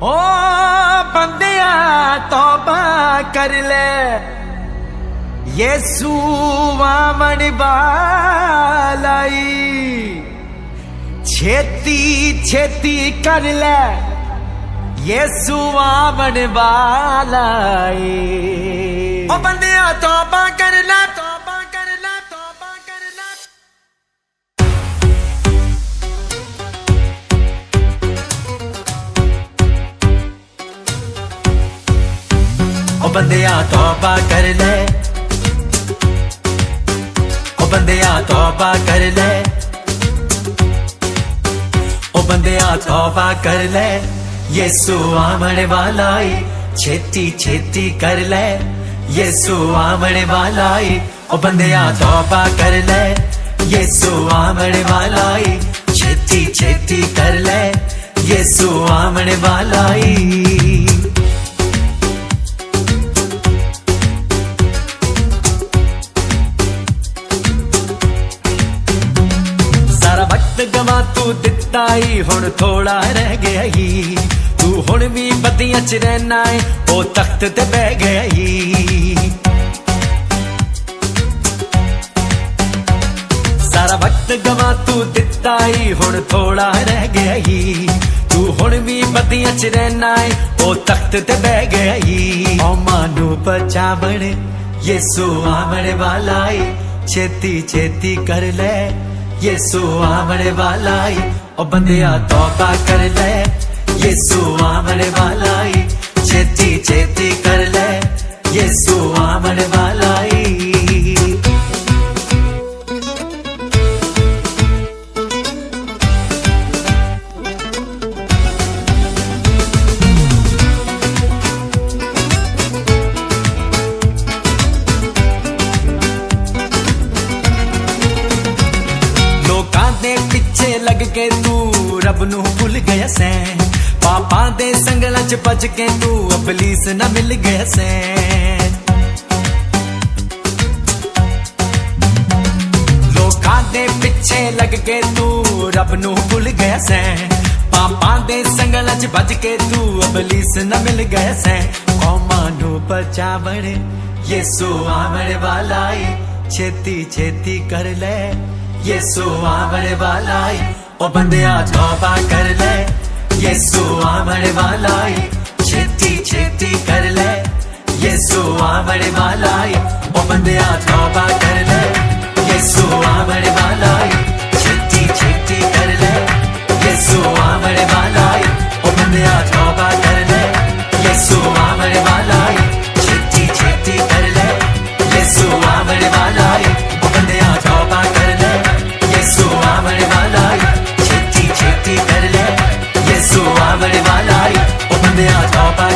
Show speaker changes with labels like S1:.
S1: ओ बंदिया तौबा कर ले, यीशु आमन वालाई। छेती छेती कर ले, यीशु आमन वालाई। ओ बंदिया तौबा कर ले, तौबा कर ले, तौबा कर ले। ओ बंदिया तौबा कर ले, ओ बंदिया तौबा कर ले, ओ बंदिया तौबा कर ले, यीशु आमन वालाई। छेती छेती कर ले, यीशु आमन वालाई। ओ बंदिया तौबा कर ले, यीशु आमन वालाई। छेती छेती कर ले, यीशु आमन वालाई। गवा तू दिता ही हुण थोड़ा रह गया ही। तू हुण भी बदियां च रहना है, ओ तख्त ते बह गया ही। सारा वक्त गवा तू दिता ही हुण थोड़ा रह गया ही। तू हुण भी बदियां च रहना है, ओ तख्त ते बह गया ही। ओ मानू बचावण यीशु आमन वालाई। छेती छेती कर ले, यीशु आमन वालाई। ओ बंदिया तौबा कर ले, यीशु आमन वालाई। छेती छेती कर ले, यीशु आमन वालाई। पिछे लग के तू रब नू भुल गया सै। पापा दे संगल च बच के तू इबलीस ना मिल गया सै। लोकां दे पिछे लग के तू रब नू भुल गया सै। पापा दे संगल च बच के तू इबलीस ना मिल गया सै। कौमां नू बचावण यीशु आमन वालाई। छेती छेती कर ले, यीशु आमन वालाई। ओ बंदिया तौबा कर ले, यीशु आमन वालाई। छेती छेती कर ले, यीशु आमन वालाई। ओ बंदिया तौबा कर ले, यीशु आमन वालाई। छेती छेती कर ले, यीशु आमन वालाई। ओ बंदिया तौबा कर ले, यीशु आमन वालाई। छेती छेती कर ले, यीशु आमन वालाई। ओ बंदिया तौबा कर ले, यीशु आमन वालाई। छेती छेती कर ले, यीशु आमन वालाई। ओ बंदिया तौबा